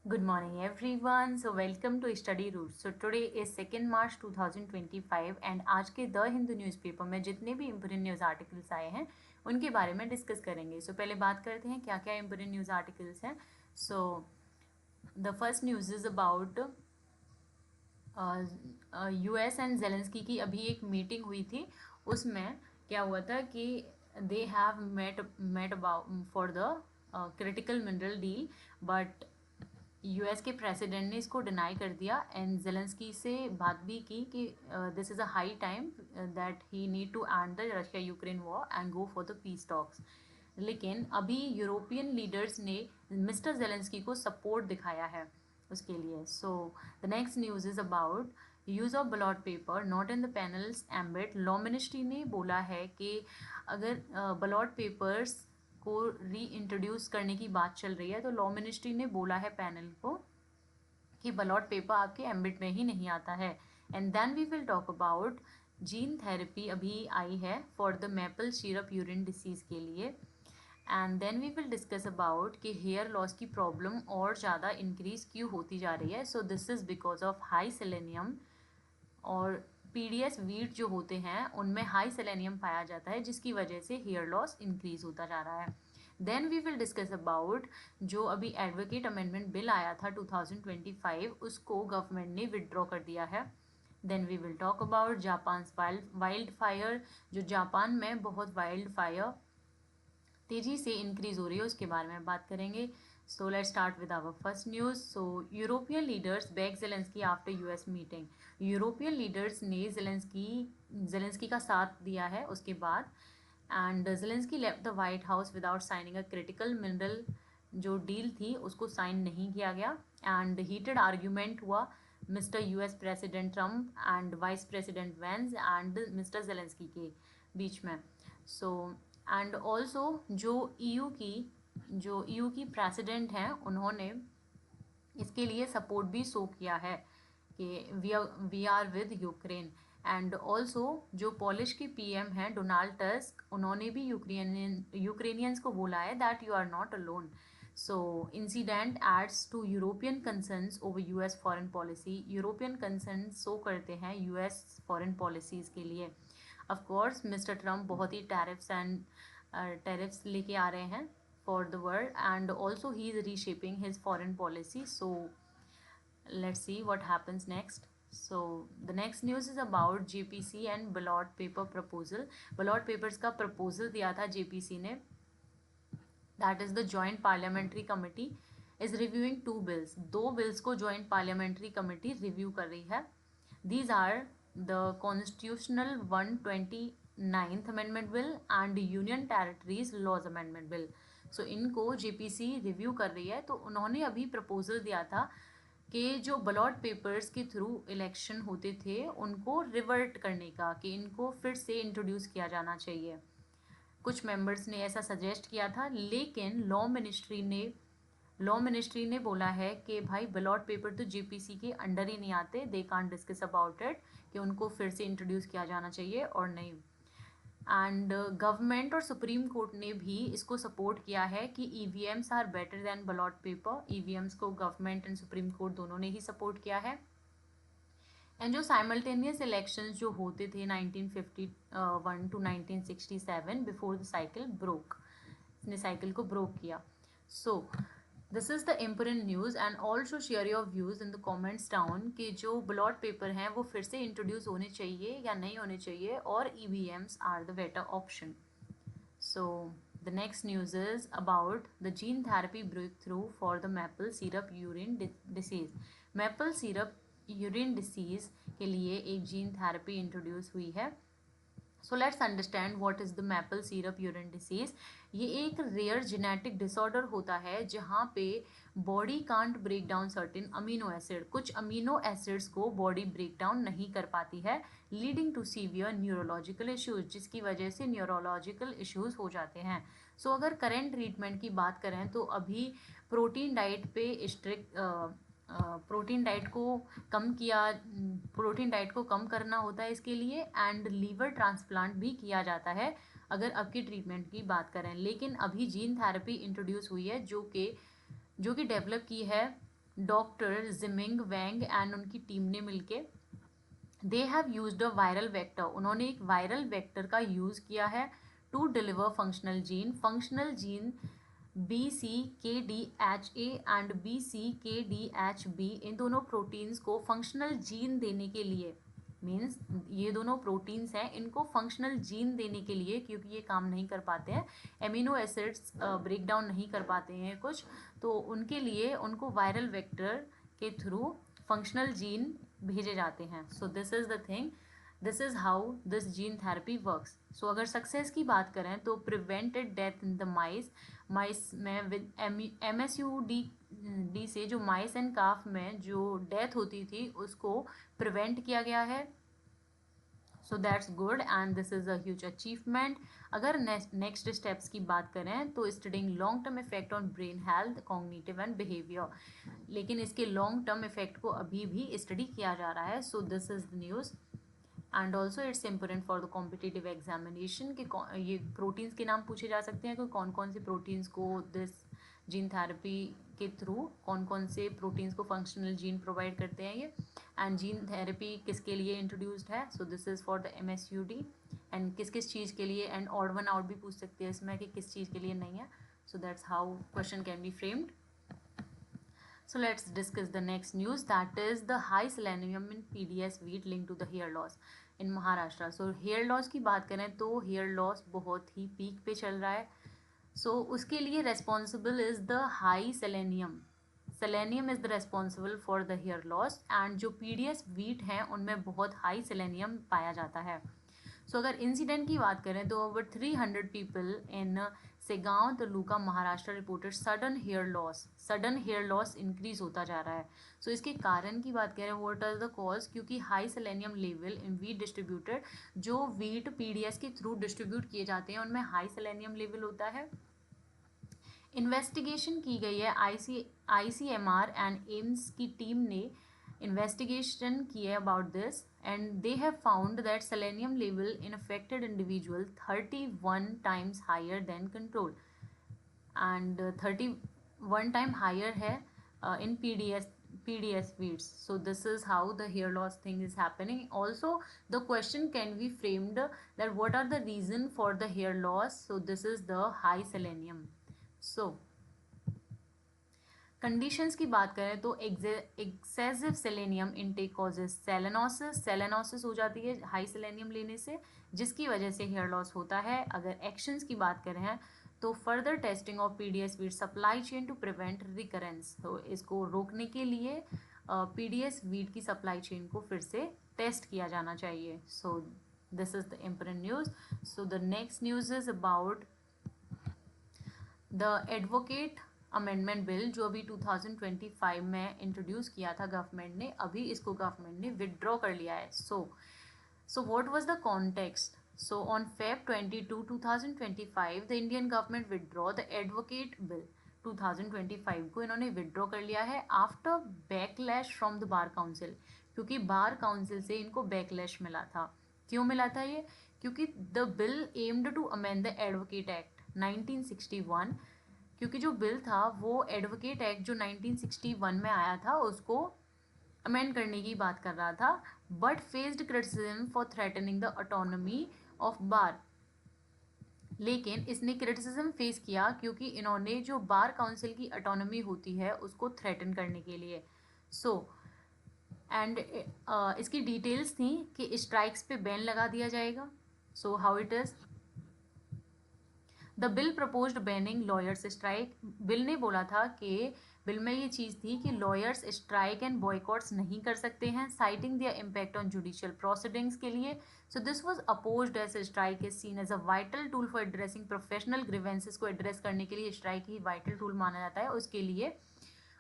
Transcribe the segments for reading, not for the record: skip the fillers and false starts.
Good morning everyone. So welcome to Study Roots. So today is 2nd March 2025 and आज के the Hindu newspaper में जितने भी important news articles आए हैं उनके बारे में डिस्कस करेंगे. So पहले बात करते हैं क्या क्या इम्पोर्टेंट न्यूज़ आर्टिकल्स हैं. So the first news is about US and Zelensky की अभी एक मीटिंग हुई थी. उसमें क्या हुआ था कि they have met about for the critical mineral deal, but US के प्रेसिडेंट ने इसको डिनाई कर दिया एंड जेलेंस्की से बात भी की कि this is a high time that he need to end the Russia Ukraine war and go for the peace talks. लेकिन अभी यूरोपियन लीडर्स ने मिस्टर जेलेंस्की को सपोर्ट दिखाया है उसके लिए. So the next news is about use of ballot paper not in the panels ambit. Law ministry ने बोला है कि अगर बलॉट पेपर्स को री इंट्रोड्यूस करने की बात चल रही है तो लॉ मिनिस्ट्री ने बोला है पैनल को कि बलॉट पेपर आपके एम्बिट में ही नहीं आता है. And then we will talk about gene therapy अभी आई है for the maple syrup urine disease के लिए. And then we will discuss about कि हेयर लॉस की प्रॉब्लम और ज़्यादा इंक्रीज क्यों होती जा रही है. So this is because of high selenium और पीडीएस वीट जो होते हैं उनमें हाई सेलेनियम पाया जाता है जिसकी वजह से हेयर लॉस इंक्रीज होता जा रहा है. Then we will discuss about जो अभी एडवोकेट अमेंडमेंट बिल आया था 2025 उसको गवर्नमेंट ने विड्रॉ कर दिया है. Then we will talk about Japan wild fire. जो जापान में बहुत वाइल्ड फायर तेज़ी से इंक्रीज हो रही है उसके बारे में बात करेंगे. So let's start with our first news. So European leaders back Zelensky after US meeting. European leaders ने जेलेंस्की का साथ दिया है उसके बाद. And Zelensky left the White House without signing a critical mineral जो डील थी उसको साइन नहीं किया गया. एंड हीटेड आर्ग्यूमेंट हुआ mister US president Trump and vice president Vance and mister Zelensky के बीच में. सो एंड ऑल्सो जो ईयू की प्रेसिडेंट हैं उन्होंने इसके लिए सपोर्ट भी शो किया है कि we are with Ukraine. And also जो पॉलिश के पीएम हैं डोनाल्ड टस्क उन्होंने भी यूक्रेनियंस को बोला है that you are not alone. So incident adds to European concerns over US foreign policy. European concern show करते हैं यूएस फॉरेन पॉलिसीज़ के लिए. ऑफ कोर्स मिस्टर ट्रम्प बहुत ही टैरिफ्स लेके आ रहे हैं for the world and also he is reshaping his foreign policy. So let's see what happens next. So the next news is about JPC and ballot paper proposal. ballot papers का proposal दिया था JPC ने, that is the joint parliamentary committee is reviewing two bills. दो bills को joint parliamentary committee review कर रही है. These are the constitutional 129th amendment bill and union territories laws amendment bill. सो इनको जेपीसी रिव्यू कर रही है. तो उन्होंने अभी प्रपोजल दिया था कि जो बलॉट पेपर्स के थ्रू इलेक्शन होते थे उनको रिवर्ट करने का, कि इनको फिर से इंट्रोड्यूस किया जाना चाहिए. कुछ मेंबर्स ने ऐसा सजेस्ट किया था लेकिन लॉ मिनिस्ट्री ने बोला है कि भाई बलॉट पेपर तो जेपीसी के अंडर ही नहीं आते, they can't discuss about it, कि उनको फिर से इंट्रोड्यूस किया जाना चाहिए और नहीं. एंड गवर्नमेंट और सुप्रीम कोर्ट ने भी इसको सपोर्ट किया है कि EVMs are better than ballot paper. EVMs को गवर्नमेंट एंड सुप्रीम कोर्ट दोनों ने ही सपोर्ट किया है. एंड जो साइमल्टेनियस इलेक्शंस जो होते थे 1951 to 1967 before the cycle broke, इसने साइकिल को ब्रोक किया. So this is the important news and also share your views in the comments down कि जो बलॉट पेपर हैं वो फिर से इंट्रोड्यूस होने चाहिए या नहीं होने चाहिए और EVMs are the better option. So the next news is about the gene therapy breakthrough for the maple syrup urine disease. maple syrup urine disease के लिए एक जीन थेरेपी इंट्रोड्यूस हुई है. So let's understand what is the maple syrup urine disease. ये एक rare genetic disorder होता है जहाँ पे body can't break down certain amino acid. कुछ अमीनो एसिड्स को बॉडी ब्रेक डाउन नहीं कर पाती है, leading to severe neurological issues, जिसकी वजह से न्यूरोलॉजिकल इश्यूज हो जाते हैं. सो अगर करेंट ट्रीटमेंट की बात करें तो अभी प्रोटीन डाइट पे स्ट्रिक्ट प्रोटीन डाइट को कम करना होता है इसके लिए. एंड लीवर ट्रांसप्लांट भी किया जाता है अगर अब की ट्रीटमेंट की बात करें. लेकिन अभी जीन थेरेपी इंट्रोड्यूस हुई है जो कि डेवलप की है डॉक्टर जिमिंग वैंग एंड उनकी टीम ने मिलके they have used a viral vector, उन्होंने एक वायरल वेक्टर का यूज़ किया है to deliver functional gene BCKDHA and BCKDHB, इन दोनों प्रोटीन्स को फंक्शनल जीन देने के लिए, मीन्स ये दोनों प्रोटीन्स हैं, इनको फंक्शनल जीन देने के लिए, क्योंकि ये काम नहीं कर पाते हैं, एमिनो एसिड्स ब्रेक डाउन नहीं कर पाते हैं कुछ, तो उनके लिए उनको वायरल वेक्टर के थ्रू फंक्शनल जीन भेजे जाते हैं. So this is the thing, this is how this gene therapy works. So अगर सक्सेस की बात करें तो prevented death in the mice में विद MSUD से जो माइस एंड काफ में जो डेथ होती थी उसको प्रिवेंट किया गया है. So that's good and this is a huge achievement. अगर नेक्स्ट स्टेप्स की बात करें तो studying long term effect on brain health, cognitive and behaviour, लेकिन इसके लॉन्ग टर्म इफेक्ट को अभी भी स्टडी किया जा रहा है. So this is the news and also it's important for the competitive examination कि ये प्रोटीन्स के नाम पूछे जा सकते हैं कि कौन कौन से प्रोटीन्स को दिस जीन थेरेपी के थ्रू, कौन कौन से प्रोटीन्स को फंक्शनल जीन प्रोवाइड करते हैं ये, एंड जीन थेरेपी किसके लिए इंट्रोड्यूस्ड है. So this is for the MSUD and किस किस चीज़ के लिए, एंड ऑड वन आउट भी पूछ सकते हैं इसमें कि किस चीज़ के लिए नहीं है. So that's how question can be framed. So let's discuss the next news, that is the high selenium in PDS wheat linked to the hair loss in Maharashtra. So hair loss की बात करें तो hair loss बहुत ही peak पे चल रहा है. So उसके लिए responsible is the high selenium. Selenium is the responsible for the hair loss and जो PDS wheat हैं उनमें बहुत high selenium पाया जाता है. सो अगर इंसिडेंट की बात करें तो over 300 people in Shegaon taluka Maharashtra reported sudden hair loss increase होता जा रहा है. सो इसके कारण की बात करें व्हाट आर द कॉज, क्योंकि high selenium level in wheat distributed, जो वीट PDS के थ्रू डिस्ट्रीब्यूट किए जाते हैं उनमें हाई सेलेनियम लेवल होता है. इन्वेस्टिगेशन की गई है ICMR एंड एम्स की टीम ने इन्वेस्टिगेशन की है about this and they have found that selenium level in affected individual 31 times higher than control and 31 time higher है in PDS wheats. So this is how the hair loss thing is happening. Also the question can be framed that what are the reason for the hair loss. So this is the high selenium. So conditions की बात करें तो excessive selenium intake causes सेलेनोसिस हो जाती है high selenium लेने से, जिसकी वजह से हेयर लॉस होता है. अगर एक्शंस की बात करें तो further testing of PDS wheat supply chain to prevent recurrence. तो इसको रोकने के लिए PDS वीट की सप्लाई चेन को फिर से टेस्ट किया जाना चाहिए. So this is the important news. So the next news is about the advocate amendment bill जो अभी 2025 में इंट्रोड्यूस किया था गवर्नमेंट ने, अभी इसको गवर्नमेंट ने विदड्रॉ कर लिया है. So what was the context. So on Feb 22, 2025 the Indian government withdraw the advocate bill 2025 को इन्होंने विदड्रॉ कर लिया है after backlash from the bar council, क्योंकि बार काउंसिल से इनको बैकलैश मिला था. क्यों मिला था ये, क्योंकि the bill aimed to amend the advocate act 1961, क्योंकि जो बिल था वो एडवोकेट एक्ट जो 1961 में आया था उसको अमेंड करने की बात कर रहा था, but faced criticism for threatening the autonomy of बार. लेकिन इसने क्रिटिसिज्म फेस किया क्योंकि इन्होंने जो बार काउंसिल की ऑटोनॉमी होती है उसको थ्रेटन करने के लिए. सो एंड इसकी डिटेल्स थी कि स्ट्राइक्स पे बैन लगा दिया जाएगा. So how it is, the bill proposed banning lawyers strike. Bill ने बोला था कि बिल में ये चीज़ थी कि लॉयर्स स्ट्राइक एंड बॉयकॉट्स नहीं कर सकते हैं, citing their impact on judicial proceedings के लिए. So this was opposed as strike is seen as a vital tool for addressing professional grievances को एड्रेस करने के लिए स्ट्राइक ही वाइटल टूल माना जाता है, उसके लिए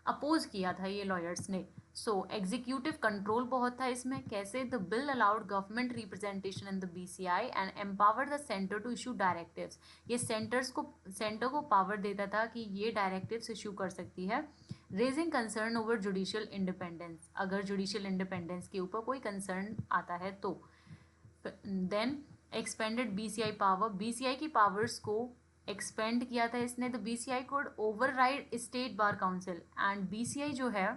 अपोज किया था ये लॉयर्स ने. सो एग्जीक्यूटिव कंट्रोल बहुत था इसमें. कैसे, the bill allowed government representation in the BCI and empower the centre to issue directives. ये सेंटर को पावर देता था कि ये डायरेक्टिव्स इशू कर सकती है. Raising concern over judicial independence, अगर जुडिशियल इंडिपेंडेंस के ऊपर कोई कंसर्न आता है तो. Then expanded BCI power, BCI की पावर्स को एक्सपेंड किया था इसने, the BCI could override state bar council, and BCI जो है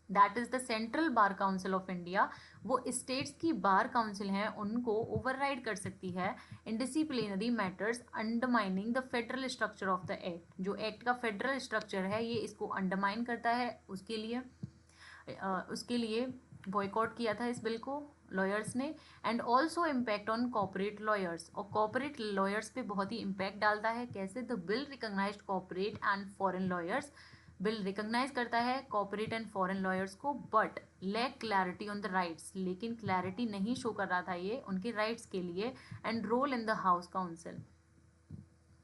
that is the central bar council of India, वो स्टेट्स की बार काउंसिल हैं उनको ओवरराइड कर सकती है in disciplinary matters undermining the federal structure of the act. जो एक्ट का फेडरल स्ट्रक्चर है ये इसको अंडरमाइन करता है, उसके लिए बॉयकॉट किया था इस बिल को लॉयर्स ने। And also impact on corporate lawyers, और कॉर्पोरेट लॉयर्स पे बहुत ही इम्पैक्ट डालता है। कैसे? The bill recognized corporate and foreign lawyers, bill recognize करता है कॉर्पोरेट एंड फॉरेन लॉयर्स को, but lack clarity on the rights, लेकिन क्लैरिटी नहीं शो कर रहा था ये उनके राइट्स के लिए, and role in the house council.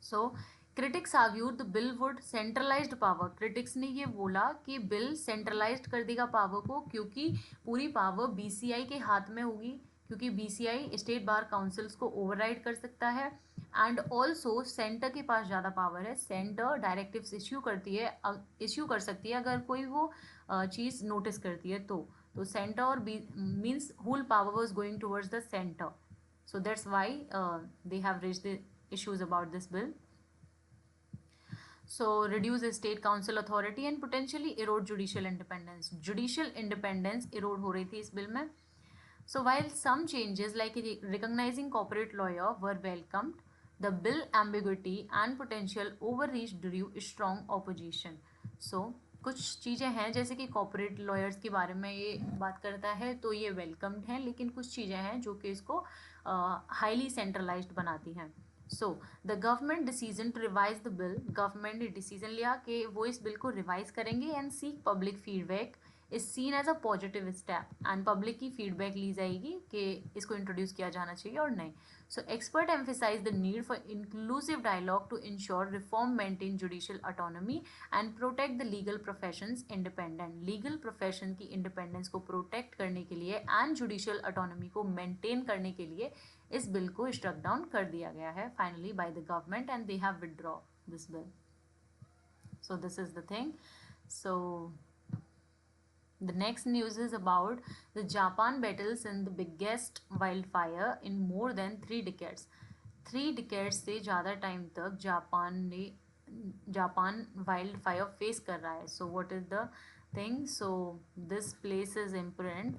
So critics argued the bill would centralized power, critics ने ये बोला कि बिल सेंट्रलाइज्ड कर देगा पावर को, क्योंकि पूरी पावर BCI के हाथ में होगी, क्योंकि BCI स्टेट बार काउंसिल्स को ओवरराइड कर सकता है। एंड ऑल्सो सेंटर के पास ज़्यादा पावर है, सेंटर डायरेक्टिव्स इश्यू कर सकती है अगर कोई वो चीज़ नोटिस करती है तो सेंटर और means whole power was going towards the centre, so that's why they have raised the issues about this bill. So reduce the state council authority and potentially erode judicial independence, judicial independence erode हो रही थी इस bill में। So while some changes like recognizing corporate lawyer were welcomed, the bill ambiguity and potential overreach drew strong opposition. So कुछ चीज़ें हैं जैसे कि कॉर्पोरेट लॉयर्स के बारे में ये बात करता है तो ये वेलकम्ड हैं, लेकिन कुछ चीज़ें हैं जो कि इसको हाईली सेंट्रलाइज्ड बनाती हैं। So the government decision to revise the bill, government ने डिसीजन लिया कि वो इस बिल को रिवाइज करेंगे and seek public feedback is seen as a positive step, and public की फीडबैक ली जाएगी कि इसको इंट्रोड्यूस किया जाना चाहिए और नहीं। So expert emphasise the need for inclusive dialogue to ensure reform maintain judicial autonomy and protect the legal professions independent, legal profession की इंडिपेंडेंस को प्रोटेक्ट करने के लिए एंड जुडिशियल ऑटोनॉमी को मेंटेन करने के लिए इस बिल को स्ट्रक डाउन कर दिया गया है finally by the government, and they have withdraw this bill. So this is the thing. So the next news is about the Japan battles in the biggest wildfire in more than 3 decades. 3 decades से ज़्यादा time तक Japan wild fire face कर रहा है। So what is the thing? So this place is important,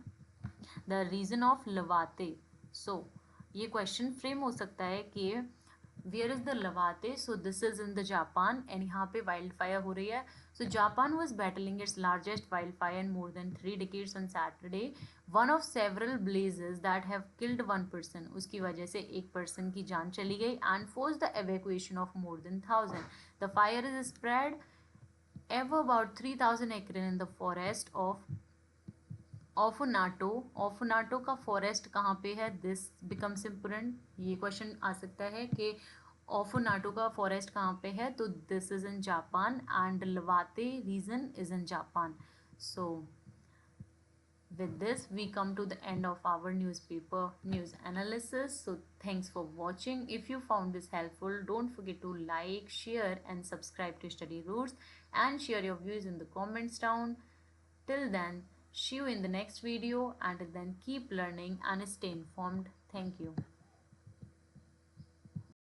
the region of lavate. So ये question frame हो सकता है कि where is the lavate, so this is in the Japan and यहाँ पे वाइल्ड फायर हो रही है। So Japan was battling its largest wildfire in more than 3 decades on Saturday, one of several blazes that have killed one person. उसकी वजह से एक person की जान चली गई and forced the evacuation of more than 1,000. The fire is spread over about 3,000 acres in the forest of Ofunato का forest कहाँ पे है? दिस बिकम्स इम्पोर्टेंट, ये क्वेश्चन आ सकता है कि ओफुनाटो का फॉरेस्ट कहाँ पे है, तो this is in Japan and lavate region is in Japan. So with this we come to the end of our newspaper news analysis. So thanks for watching. If you found this helpful, don't forget to like, share and subscribe to Study Roots, and share your views in the comments down. Till then, see you in the next video, and then keep learning and stay informed. Thank you.